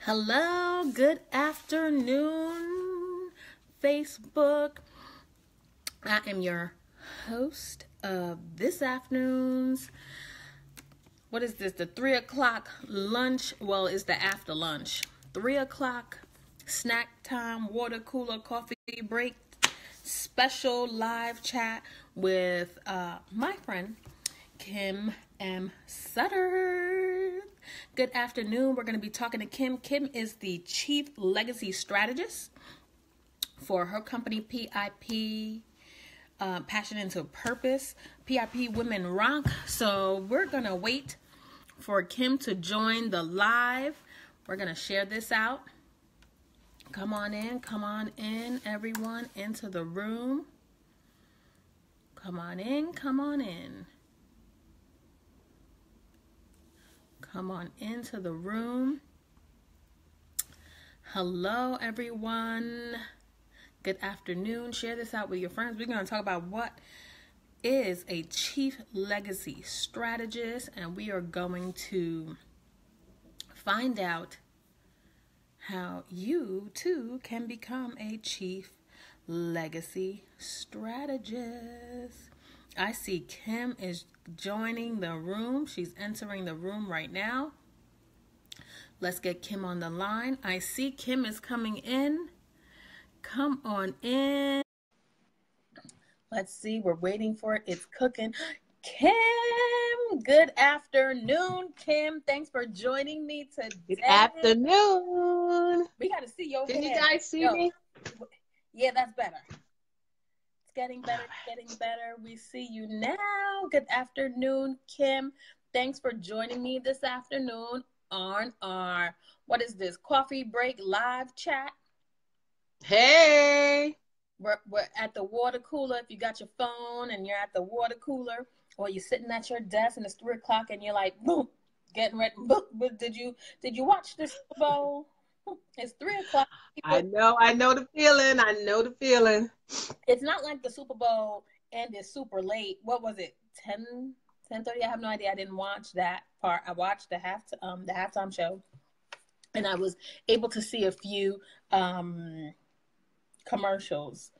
Hello, good afternoon, Facebook. I am your host of this afternoon's, what is this, the 3 o'clock lunch? Well, it's the after lunch. 3 o'clock snack time, water cooler, coffee break, special live chat with my friend, Kim M. Sutter. Good afternoon. We're going to be talking to Kim. Kim is the Chief Legacy Strategist for her company, PIP, Passion into Purpose, PIP Women Rock. So we're going to wait for Kim to join the live. We're going to share this out. Come on in, everyone, into the room. Come on in. Come on into the room. Hello, everyone. Good afternoon. Share this out with your friends. We're going to talk about what is a Chief Legacy Strategist, and we are going to find out how you, too, can become a Chief Legacy Strategist. I see Kim is joining the room. She's entering the room right now. Let's get Kim on the line. I see Kim is coming in. Come on in. Let's see. We're waiting for it. It's cooking. Kim, good afternoon, Kim. Thanks for joining me today. Good afternoon. We got to see your Can head. you guys see me? Yeah, that's better. Getting better. We see you now. Good afternoon, Kim. Thanks for joining me this afternoon on our, what is this, coffee break live chat. Hey. We're at the water cooler. If you got your phone and you're at the water cooler, or you're sitting at your desk and it's 3 o'clock and you're like, boom, getting ready. Boom. Did you watch the Super Bowl? It's 3 o'clock. I know the feeling. It's not like the Super Bowl ended super late. What was it? 10:30? I have no idea. I didn't watch that part. I watched the halftime show, and I was able to see a few commercials.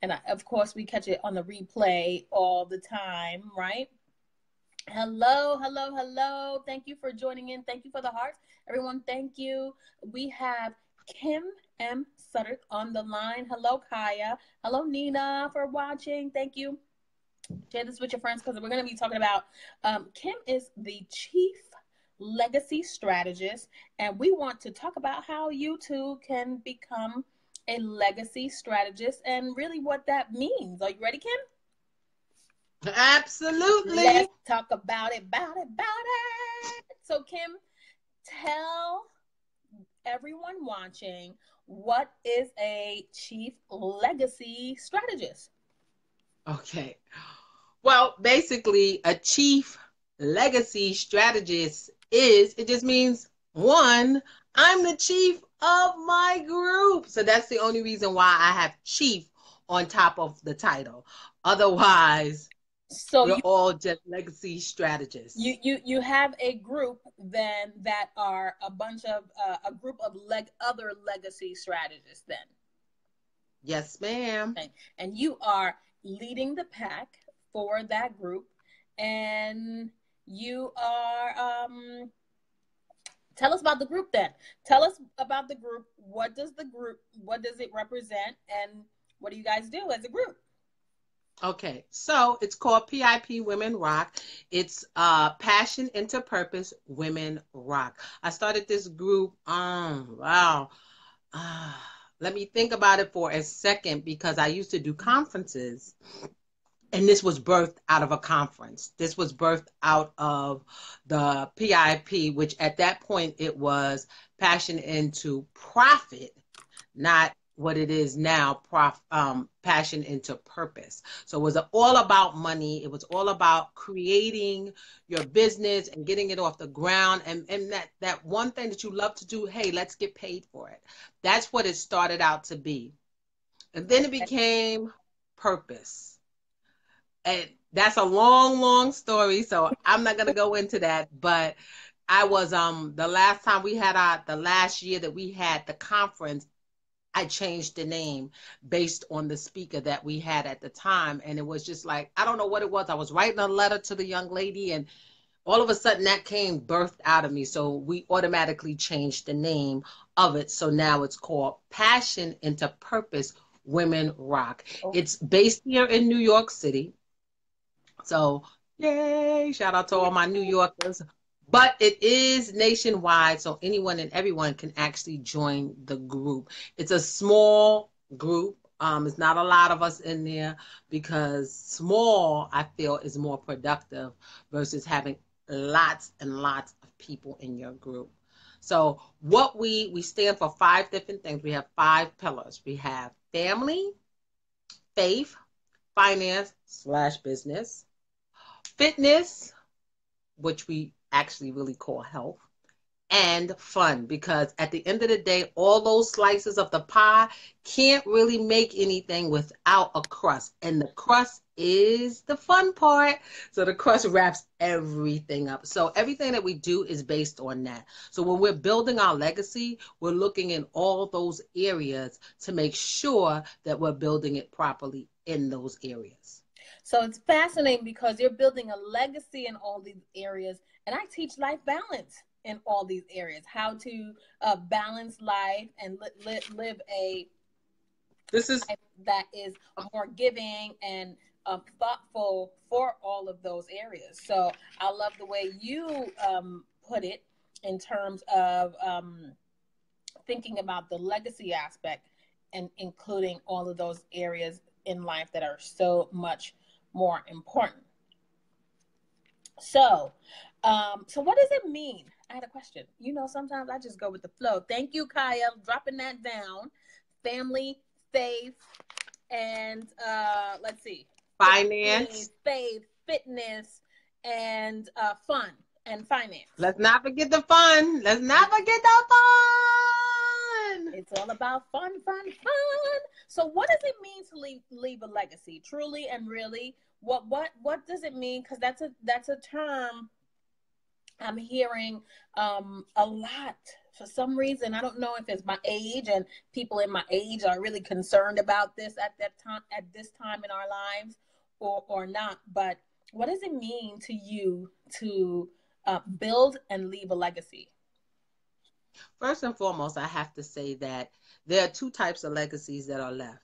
And of course, we catch it on the replay all the time, right? Hello. Thank you for joining in. Thank you for the hearts. Everyone, thank you. We have Kim M. Sutter on the line. Hello, Kaya. Hello, Nina, for watching. Thank you. Share this with your friends because we're going to be talking about Kim is the Chief Legacy Strategist, and we want to talk about how you too can become a legacy strategist and really what that means. Are you ready, Kim? Absolutely. Let's talk about it. So, Kim, tell everyone watching, what is a Chief Legacy Strategist? Okay. Well, basically, a Chief Legacy Strategist it just means, one, I'm the chief of my group. So that's the only reason why I have chief on top of the title. Otherwise, we're all just legacy strategists. You have a group then that are a bunch of a group of other legacy strategists then. Yes, ma'am. Okay. And you are leading the pack for that group, and you are tell us about the group then. Tell us about the group. What does it represent, and what do you guys do as a group? Okay, so it's called PIP Women Rock. It's Passion into Purpose Women Rock. I started this group, let me think about it for a second, because I used to do conferences, and this was birthed out of a conference. This was birthed out of the PIP, which at that point it was Passion into Profit, not what it is now, Passion into Purpose. So it was all about money. It was all about creating your business and getting it off the ground. And that one thing that you love to do, hey, let's get paid for it. That's what it started out to be. And then it became Purpose. And that's a long, long story, so I'm not going to go into that. But I was the last time we had the last year that we had the conference, I changed the name based on the speaker that we had at the time. And it was just like, I don't know what it was. I was writing a letter to the young lady, and all of a sudden that came birthed out of me. So we automatically changed the name of it. So now it's called Passion into Purpose Women Rock. Oh. It's based here in New York City. So yay, shout out to all my New Yorkers. But it is nationwide, so anyone and everyone can actually join the group. It's a small group. It's not a lot of us in there because small, I feel, is more productive versus having lots and lots of people in your group. So what we stand for 5 different things. We have 5 pillars. We have family, faith, finance slash business, fitness, which we actually really call health, and fun, because at the end of the day, all those slices of the pie can't really make anything without a crust. And the crust is the fun part. So the crust wraps everything up. So everything that we do is based on that. So when we're building our legacy, we're looking in all those areas to make sure that we're building it properly in those areas. So it's fascinating because you're building a legacy in all these areas, and I teach life balance in all these areas. How to balance life and live a This is life that is more giving and thoughtful for all of those areas. So I love the way you put it in terms of thinking about the legacy aspect and including all of those areas in life that are so much more important. So what does it mean? I had a question. Sometimes I just go with the flow. Thank you, Kaya, dropping that down. Family, faith, and let's see, finance. faith, fitness, and fun and finance. Let's not forget the fun. Let's not forget the fun. It's all about fun, fun, fun. So what does it mean to leave a legacy? Truly and really, what does it mean? Because that's a term I'm hearing a lot. For some reason, I don't know if it's my age, and people in my age are really concerned about this at this time in our lives, or not. But what does it mean to you to build and leave a legacy? First and foremost, I have to say that there are 2 types of legacies that are left.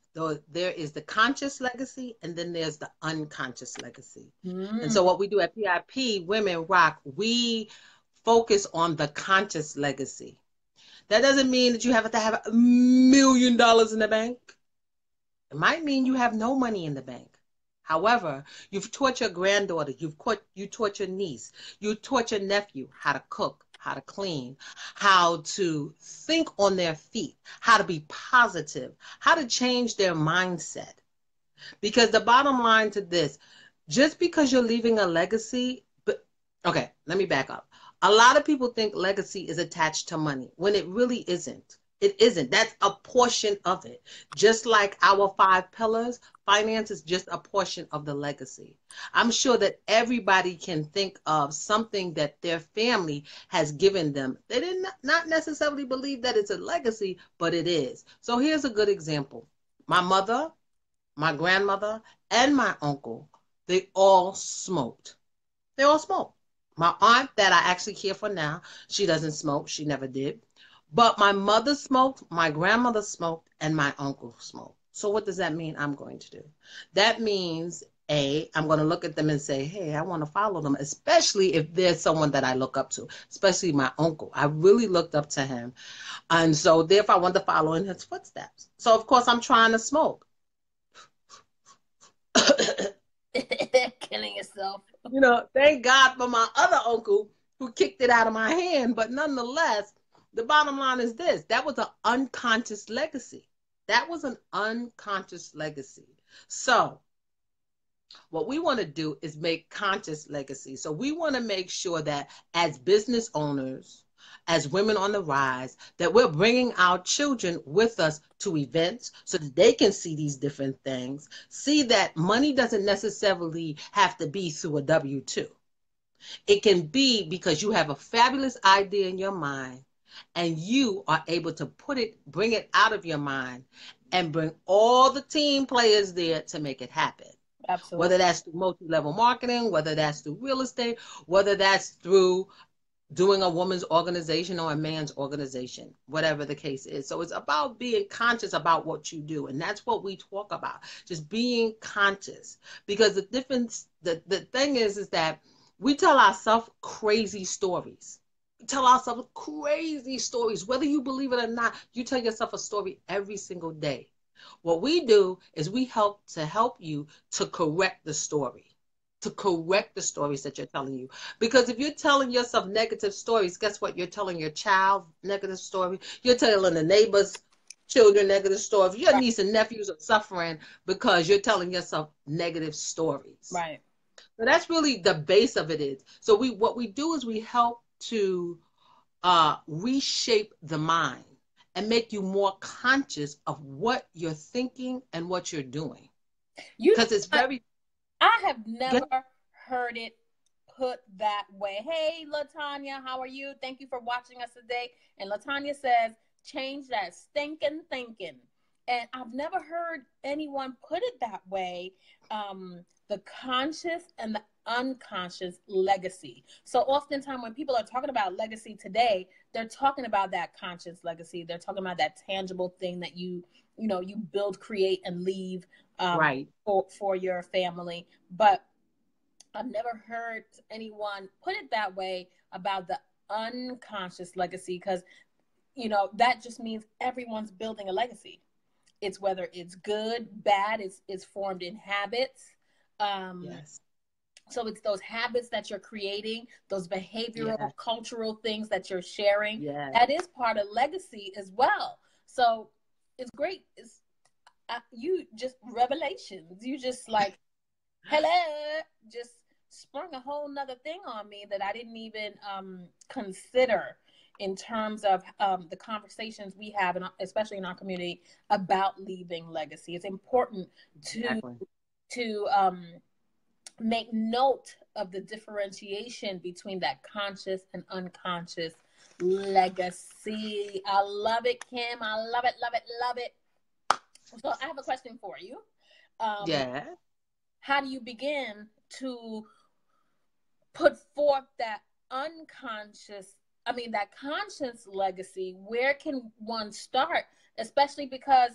There is the conscious legacy, and then there's the unconscious legacy. And so what we do at PIP Women Rock, we focus on the conscious legacy. That doesn't mean that you have to have $1 million in the bank. It might mean you have no money in the bank. However, you've taught your granddaughter, you taught your niece, you taught your nephew how to cook, how to clean, how to think on their feet, how to be positive, how to change their mindset. Because the bottom line to this, just because you're leaving a legacy, okay, let me back up. A lot of people think legacy is attached to money when it really isn't. It isn't. That's a portion of it. Just like our 5 pillars, finance is just a portion of the legacy. I'm sure that everybody can think of something that their family has given them. They did not necessarily believe that it's a legacy, but it is. So here's a good example. My mother, my grandmother, and my uncle, they all smoked. They all smoked. My aunt that I actually care for now, she doesn't smoke. She never did. But my mother smoked, my grandmother smoked, and my uncle smoked. So what does that mean I'm going to do? That means, I'm going to look at them and say, hey, I want to follow them, especially if there's someone that I look up to, especially my uncle. I really looked up to him. And so therefore I want to follow in his footsteps. So of course I'm trying to smoke. Killing yourself. Thank God for my other uncle who kicked it out of my hand. But nonetheless, the bottom line is this. That was an unconscious legacy. That was an unconscious legacy. So what we want to do is make conscious legacy. So we want to make sure that as business owners, as women on the rise, that we're bringing our children with us to events so that they can see these different things, see that money doesn't necessarily have to be through a W-2. It can be because you have a fabulous idea in your mind and you are able to bring it out of your mind and bring all the team players there to make it happen. Absolutely. Whether that's through multi-level marketing, whether that's through real estate, whether that's through doing a woman's organization or a man's organization, whatever the case is. So it's about being conscious about what you do. And that's what we talk about, just being conscious. Because the difference, the thing is that we tell ourselves crazy stories. We tell ourselves crazy stories. Whether you believe it or not, you tell yourself a story every single day. What we do is we help you to correct the story, to correct the stories that you're telling you. Because if you're telling yourself negative stories, guess what? You're telling your child negative story. You're telling the neighbors' children negative stories. Your Right. niece and nephews are suffering because you're telling yourself negative stories. Right. So that's really the base of it is. So what we do is we help to reshape the mind and make you more conscious of what you're thinking and what you're doing. You know Because it's what? very I have good. never heard it put that way. Hey, Latanya, how are you? Thank you for watching us today. And Latanya says, change that stinking thinking. And I've never heard anyone put it that way. The conscious and the unconscious legacy. So oftentimes when people are talking about legacy today, they're talking about that conscious legacy. They're talking about that tangible thing that you build, create, and leave Right. for your family. But I've never heard anyone put it that way about the unconscious legacy, because that just means everyone's building a legacy. It's whether it's good, bad, it's formed in habits. Yes. So it's those habits that you're creating, those behavioral, Yeah. cultural things that you're sharing. Yeah. That is part of legacy as well. So it's great. You just revelations. You just like, hello, just sprung a whole nother thing on me that I didn't even consider in terms of the conversations we have, especially in our community, about leaving legacy. It's important to Exactly. to make note of the differentiation between that conscious and unconscious legacy. I love it, Kim. I love it, love it, love it. So I have a question for you. Um, Yeah. how do you begin to put forth that that conscious legacy? Where can one start? Especially because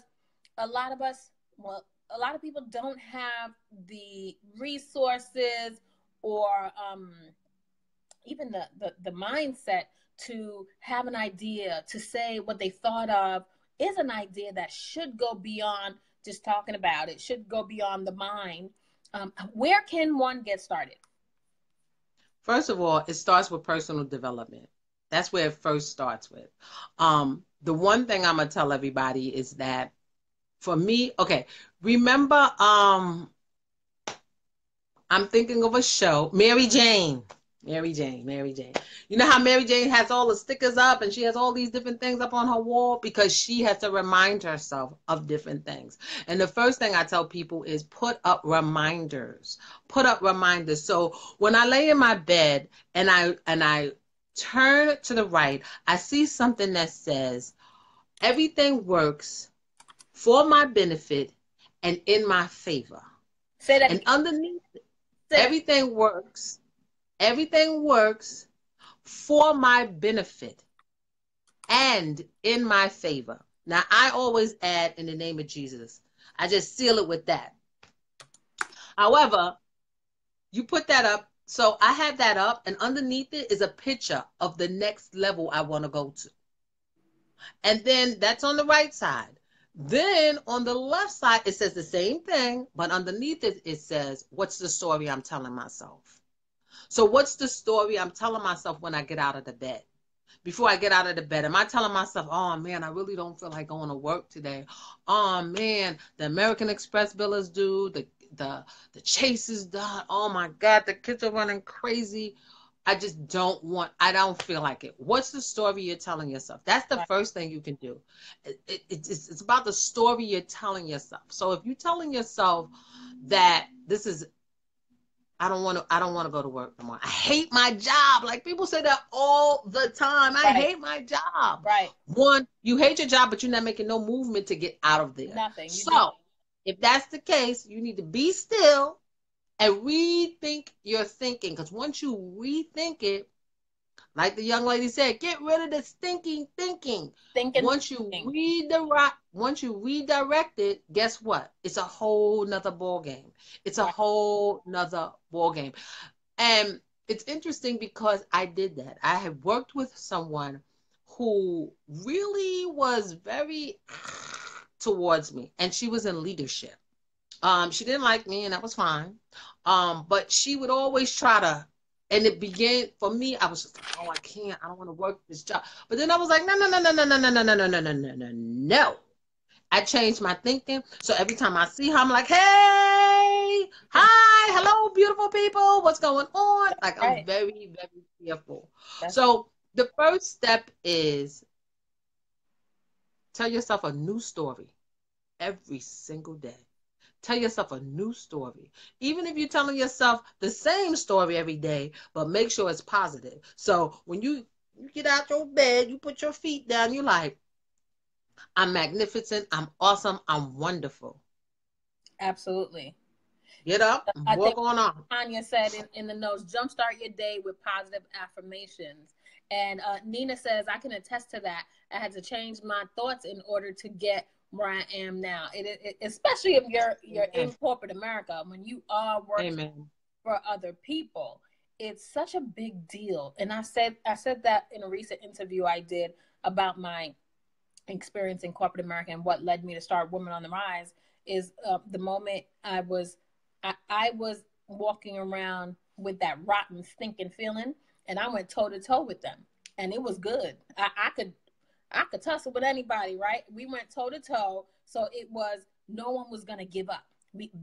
a lot of us, well, a lot of people don't have the resources or even the mindset to have an idea, to say what they thought of is an idea that should go beyond just talking about it, should go beyond the mind. Where can one get started? First of all, it starts with personal development. That's where it first starts with. The one thing I'm gonna tell everybody is that for me, okay, remember, I'm thinking of a show, Mary Jane. Mary Jane, Mary Jane. You know how Mary Jane has all the stickers up and she has all these different things up on her wall because she has to remind herself of different things. And the first thing I tell people is put up reminders. Put up reminders. So when I lay in my bed and I turn to the right, I see something that says everything works for my benefit and in my favor. Say that And again. underneath Say that. everything works. Everything works for my benefit and in my favor. Now, I always add in the name of Jesus. I just seal it with that. However, you put that up. So I have that up, and underneath it is a picture of the next level I want to go to. And then that's on the right side. Then on the left side, it says the same thing, but underneath it, it says, what's the story I'm telling myself? So what's the story I'm telling myself when I get out of the bed? Before I get out of the bed, am I telling myself, oh man, I really don't feel like going to work today? Oh man, the American Express bill is due, the chase is done. Oh my God, the kids are running crazy. I don't feel like it. What's the story you're telling yourself? That's the Right. first thing you can do. It's about the story you're telling yourself. So if you're telling yourself that this is I don't want to go to work no more. I hate my job. Like people say that all the time. I Right. hate my job. Right. One, you hate your job, but you're not making no movement to get out of there. Nothing. You do. So if that's the case, you need to be still and rethink your thinking. Because once you rethink it, like the young lady said, get rid of the stinking thinking. Thinking. Thinking. Once you redirect it, guess what? It's a whole nother ball game. It's a Right. whole nother ball game. And it's interesting because I did that. I had worked with someone who really was very towards me, and she was in leadership. She didn't like me, and that was fine. But she would always try to, and it began for me. I was just like, oh, I can't. I don't want to work this job. But then I was like, no, no, no, no, no, no, no, no, no, no, no, no, no, no, no. I changed my thinking. So every time I see her, I'm like, hey, hi, hello, beautiful people. What's going on? Like I'm Right. very, very fearful. That's So the first step is tell yourself a new story every single day. Tell yourself a new story. Even if you're telling yourself the same story every day, but make sure it's positive. So when you get out your bed, you put your feet down, you're like, I'm magnificent, I'm awesome, I'm wonderful. absolutely. Get up, I walk think on on. Tanya said in the notes, jumpstart your day with positive affirmations. And Nina says, I can attest to that. I had to change my thoughts in order to get where I am now. Especially if you're Amen. in corporate America, when you are working Amen. for other people, it's such a big deal. And I said that in a recent interview I did about my experience in corporate America and what led me to start Women on the Rise is the moment I was walking around with that rotten, stinking feeling, and I went toe to toe with them, and it was good. I could tussle with anybody, right? We went toe to toe, so it was no one was gonna give up.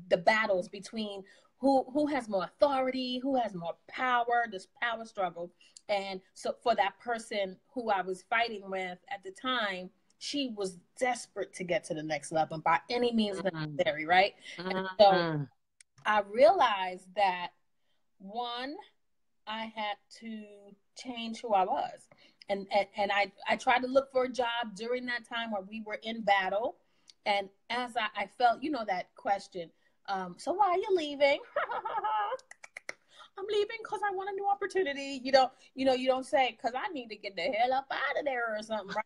The battles between who has more authority, who has more power, this power struggle, and so for that person who I was fighting with at the time, she was desperate to get to the next level by any means Mm, necessary, right? And so mm, I realized that one, I had to change who I was. And I tried to look for a job during that time where we were in battle. And as I felt, that question, so why are you leaving? I'm leaving because I want a new opportunity. You don't say because I need to get the hell up out of there or something, right?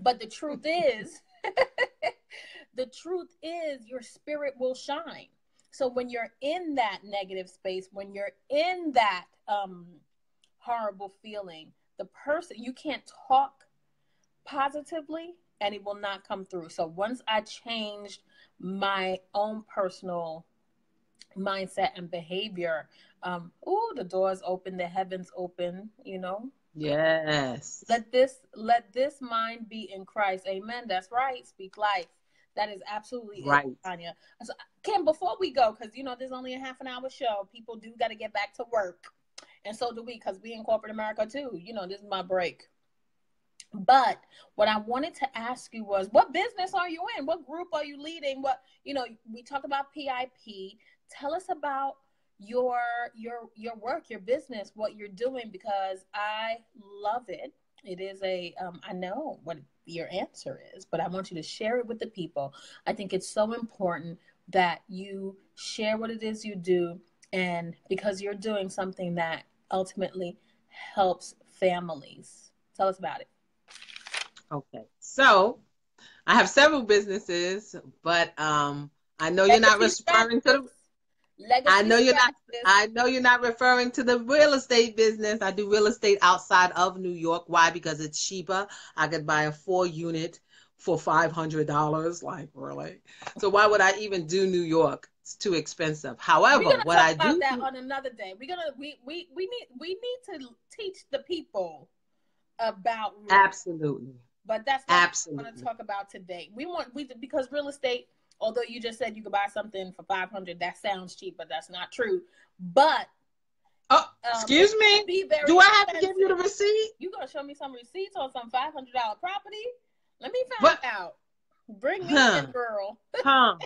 But the truth is, the truth is your spirit will shine. So when you're in that negative space, when you're in that horrible feeling, the person, you can't talk positively and it will not come through. So once I changed my own personal mindset and behavior, the doors open, the heavens open. yes. Let this mind be in Christ. Amen. That's right. Speak life. That is absolutely it, Right. Tanya. So, Kim, before we go, because there's only a half an hour show, people do got to get back to work, and so do we, because we in corporate America too. This is my break. But what I wanted to ask you was, what business are you in? What group are you leading? We talked about PIP. Tell us about your work, your business, what you're doing, because I love it. It is I know what your answer is, but I want you to share it with the people. I think it's so important that you share what it is you do, and because you're doing something that ultimately helps families. Tell us about it. Okay. So I have several businesses, but I know you're not Legacy referring to the strategies. I Legacy know you're not. strategies. I know you're not referring to the real estate business. I do real estate outside of New York. Why? Because it's cheaper. I could buy a 4 unit for $500. Like really. So why would I even do New York? It's too expensive. We're However, gonna what talk I about do that do, on another day. We need to teach the people about real estate, absolutely, but that's not what we're gonna absolutely. talk about today. Because real estate, although you just said you could buy something for 500, that sounds cheap, but that's not true. But Oh, it excuse could me. be very Do I have to give you the expensive. receipt? You gonna show me some receipts on some $500 property? Let me find What? out. Bring me in, Huh? girl. Huh?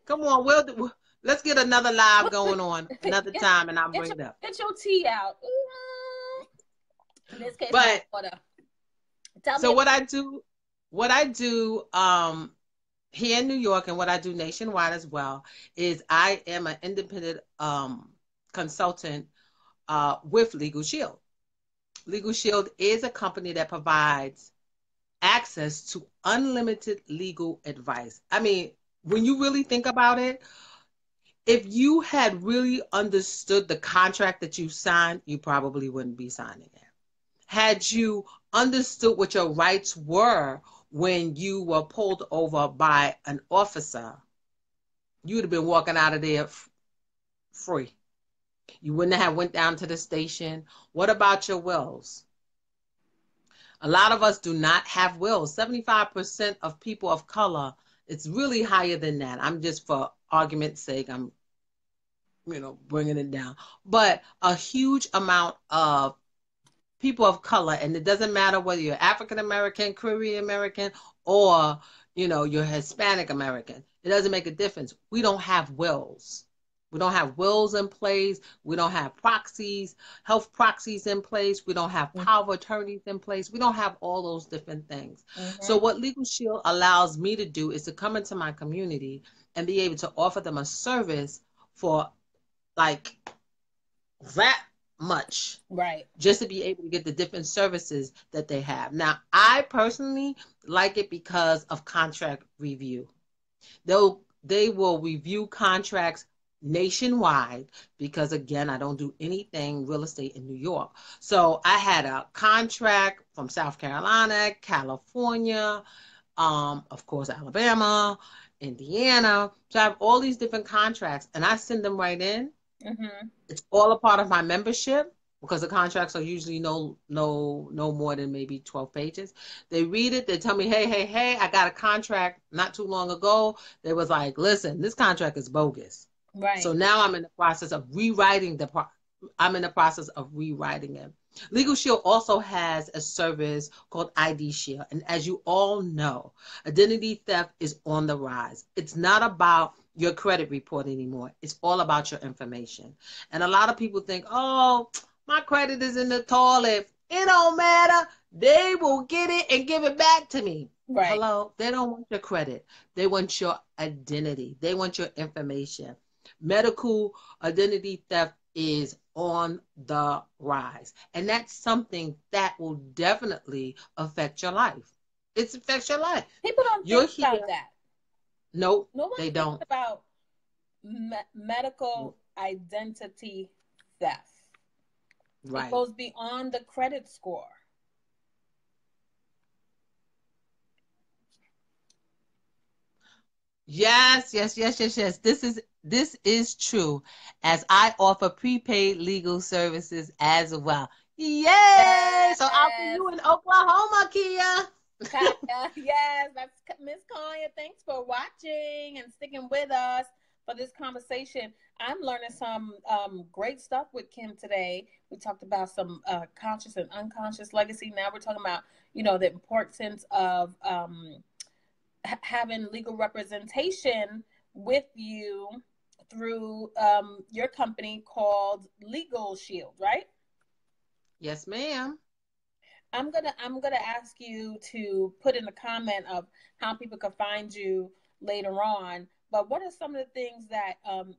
Come on. Let's get another live going on another time, and I'll bring it up. Get your tea out. In this case, my But water. Tell so me. what I do here in New York, and what I do nationwide as well, is I am an independent consultant with Legal Shield. Legal Shield is a company that provides access to unlimited legal advice. I mean, when you really think about it, if you had really understood the contract that you signed, you probably wouldn't be signing it. Had you understood what your rights were when you were pulled over by an officer, you would have been walking out of there free. You wouldn't have went down to the station. What about your wills? A lot of us do not have wills. 75% of people of color, it's really higher than that. I'm just, for argument's sake, I'm bringing it down. But a huge amount of people of color, and it doesn't matter whether you're African American, Korean American, or you're Hispanic American. It doesn't make a difference. We don't have wills. We don't have wills in place. We don't have proxies, health proxies in place. We don't have power of attorneys in place. We don't have all those different things. So what Legal Shield allows me to do is to come into my community and be able to offer them a service for like that much, right, just to be able to get the different services that they have. Now, I personally like it because of contract review. They will review contracts nationwide, because again, I don't do anything real estate in New York. So I had a contract from South Carolina, California, of course, Alabama, Indiana. So I have all these different contracts, and I send them right in. It's all a part of my membership, because the contracts are usually no more than maybe 12 pages. They read it. They tell me, hey, I got a contract not too long ago. They was like, listen, this contract is bogus. right. So now I'm in the process of rewriting it. Legal Shield also has a service called ID Shield. And as you all know, identity theft is on the rise. It's not about your credit report anymore. It's all about your information. And a lot of people think, oh, my credit is in the toilet. It don't matter. They will get it and give it back to me. Right. Hello? They don't want your credit. They want your identity. They want your information. Medical identity theft is on the rise. And that's something that will definitely affect your life. It affects your life. People don't think about that. Nope, no one they don't. Thinks about medical identity theft. Right. It goes beyond the credit score. Yes. This is true, as I offer prepaid legal services as well. Yay! Yes. So I'll see you in Oklahoma, Kia. Yes, that's Miss Kanya. Thanks for watching and sticking with us for this conversation. I'm learning some great stuff with Kim today. We talked about some conscious and unconscious legacy. Now we're talking about, the importance of having legal representation with you through your company called Legal Shield, right? Yes, ma'am. I'm gonna ask you to put in a comment of how people can find you later on. But what are some of the things that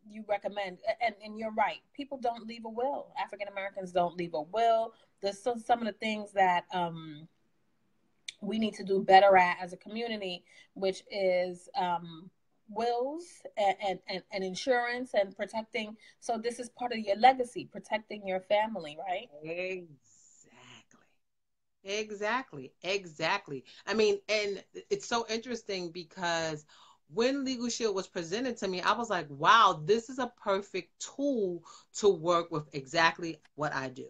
you recommend? And you're right, people don't leave a will. African Americans don't leave a will. There's some of the things that we need to do better at as a community, which is wills and insurance and protecting. So this is part of your legacy, protecting your family, right? Exactly. I mean, and it's so interesting because when Legal Shield was presented to me, I was like, wow, this is a perfect tool to work with exactly what I do.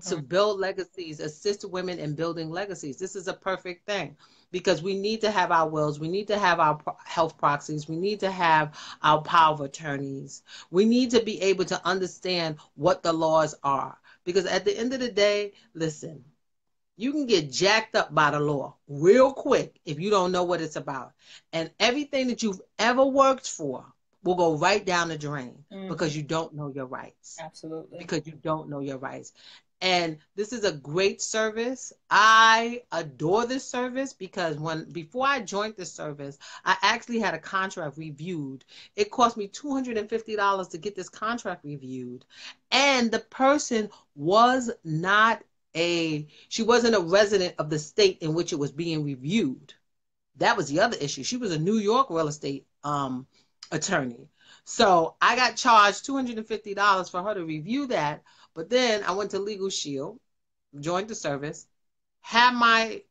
To build legacies, assist women in building legacies. This is a perfect thing, because we need to have our wills. We need to have our health proxies. We need to have our power of attorneys. We need to be able to understand what the laws are. Because at the end of the day, listen, you can get jacked up by the law real quick if you don't know what it's about. And everything that you've ever worked for will go right down the drain because you don't know your rights. Absolutely. Because you don't know your rights. And this is a great service. I adore this service because before I joined this service, I actually had a contract reviewed. It cost me $250 to get this contract reviewed. And the person was not she wasn't a resident of the state in which it was being reviewed. That was the other issue. She was a New York real estate attorney. So I got charged $250 for her to review that. But then I went to Legal Shield, joined the service, had my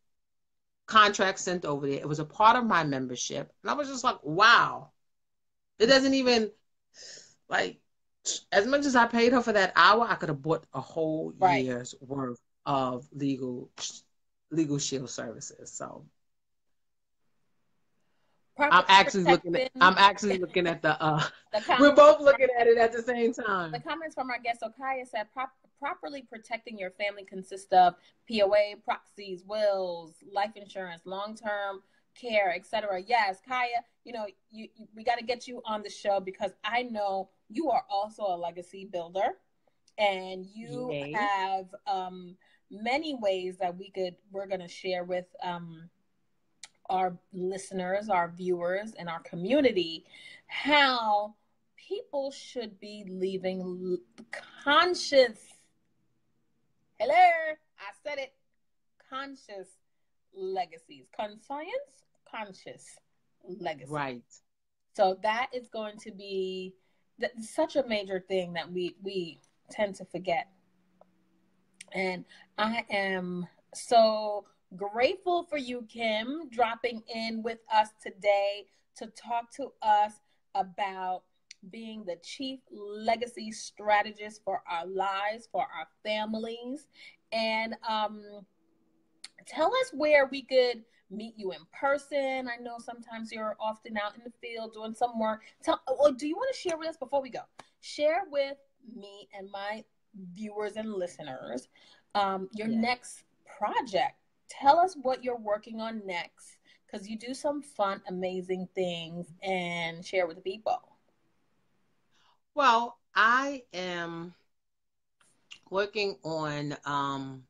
contract sent over there. It was a part of my membership. And I was just like, wow. It doesn't even, like, as much as I paid her for that hour, I could have bought a whole year's worth of Legal Shield services. So I'm actually looking at the we're both looking at it at the same time. The comments from our guest Okaya said properly protecting your family consists of POA, proxies, wills, life insurance, long-term care, etc. Yes, Kaya, we got to get you on the show because I know you are also a legacy builder and you have many ways that we're going to share with our listeners, our viewers, and our community how people should be leaving conscious. Hello, I said it. Conscious legacies. Conscious legacies. Right. So that is going to be such a major thing that we tend to forget. And I am so grateful for you, Kim, dropping in with us today to talk to us about being the chief legacy strategist for our lives, for our families. And tell us where we could meet you in person. I know sometimes you're often out in the field doing some work. Do you want to share with us before we go? Share with me and my viewers and listeners your next project. Tell us what you're working on next, because you do some fun, amazing things, and share with the people. Well, I am working on, I'm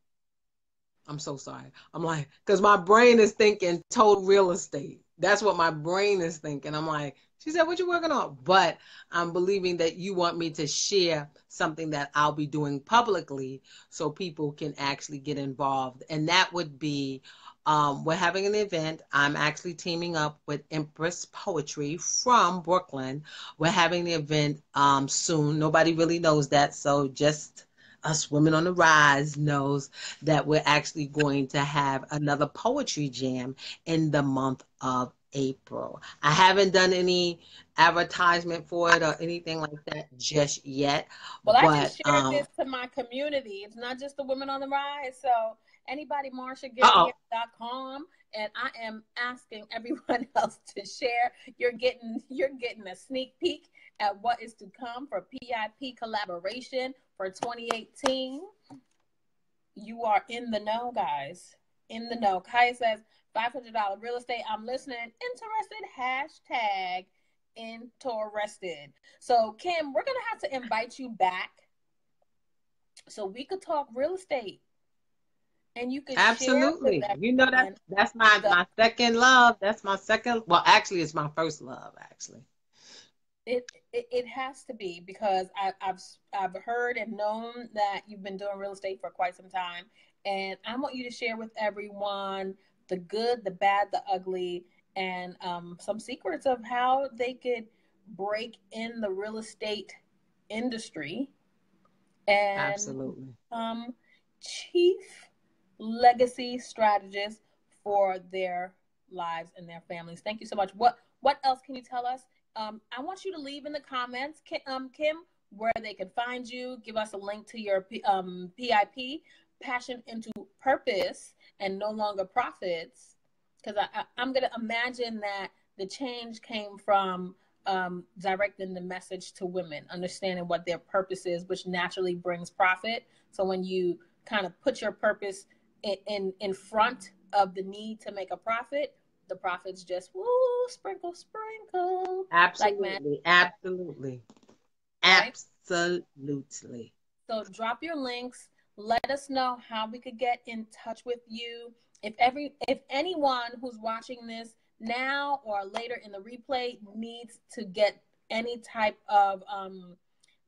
so sorry. I'm like, because my brain is thinking total real estate. That's what my brain is thinking. I'm like, she said, what you working on? But I'm believing that you want me to share something that I'll be doing publicly so people can actually get involved. And that would be, we're having an event. I'm actually teaming up with Empress Poetry from Brooklyn. We're having the event soon. Nobody really knows that. So just us women on the rise knows that we're actually going to have another poetry jam in the month of April. I haven't done any advertisement for it or anything like that just yet. Well, I just shared this to my community. It's not just the Women on the Rise. So anybody, MarshaGetHere.com, and I am asking everyone else to share. You're getting a sneak peek at what is to come for PIP collaboration for 2018. You are in the know, guys. In the know. Kaya says, $500 real estate. I'm listening. Interested. #interested. So, Kim, we're going to have to invite you back so we could talk real estate. And you can absolutely share with that's my second love. That's my second. Well, actually, it's my first love, actually. It has to be, because I've heard and known that you've been doing real estate for quite some time, and I want you to share with everyone the good, the bad, the ugly, and some secrets of how they could break in the real estate industry and absolutely chief legacy strategist for their lives and their families. Thank you so much. What else can you tell us? I want you to leave in the comments, Kim, where they can find you. Give us a link to your PIP, Passion into Purpose and No Longer Profits, because I'm going to imagine that the change came from directing the message to women, understanding what their purpose is, which naturally brings profit. So when you kind of put your purpose in front of the need to make a profit, the profits just woo, sprinkle, sprinkle, like magic, Absolutely. Absolutely. right? Absolutely. So drop your links. Let us know how we could get in touch with you. If anyone who's watching this now or later in the replay needs to get any type of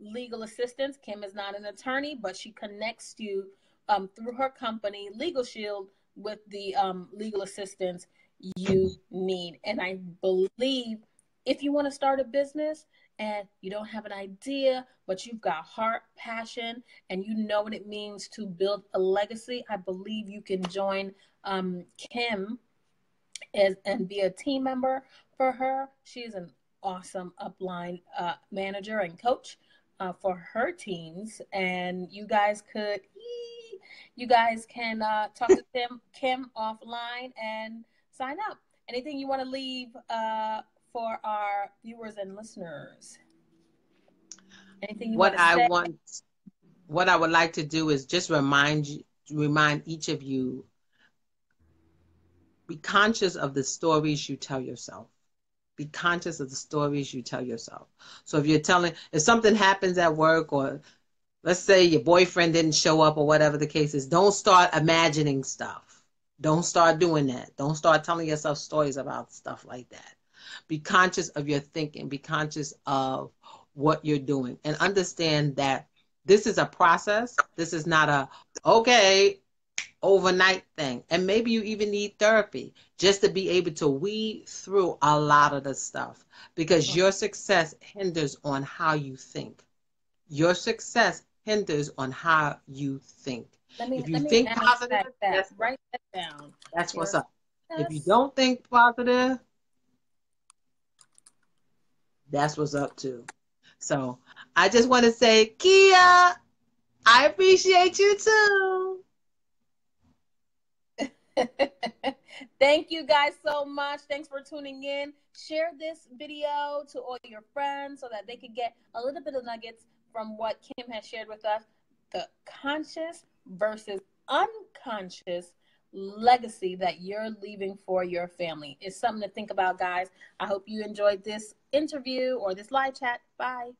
legal assistance, Kim is not an attorney, but she connects you through her company, Legal Shield, with the legal assistance you need. And I believe if you want to start a business and you don't have an idea, but you've got heart, passion, and you know what it means to build a legacy, I believe you can join Kim and be a team member for her. She's an awesome upline manager and coach for her teams, and you guys can talk to Kim offline and sign up. Anything you want to leave for our viewers and listeners? Anything you want What to I say? want, what I would like to do is just remind each of you, be conscious of the stories you tell yourself. Be conscious of the stories you tell yourself. So if something happens at work, or let's say your boyfriend didn't show up or whatever the case is, don't start imagining stuff. Don't start doing that. Don't start telling yourself stories about stuff like that. Be conscious of your thinking. Be conscious of what you're doing, and understand that this is a process. This is not a, okay, overnight thing. And maybe you even need therapy just to be able to weed through a lot of the stuff, because your success hinders on how you think. Your success hinders on how you think. If you Let me think positive, hashtag that. guess what? Write that down. That's Your what's up. If you success. don't think positive, that's what's up too. So I just want to say, Kia, I appreciate you too. Thank you guys so much. Thanks for tuning in. Share this video to all your friends so that they could get a little bit of nuggets from what Kim has shared with us. The conscious versus unconscious legacy that you're leaving for your family is something to think about, guys. I hope you enjoyed this interview or this live chat. Bye.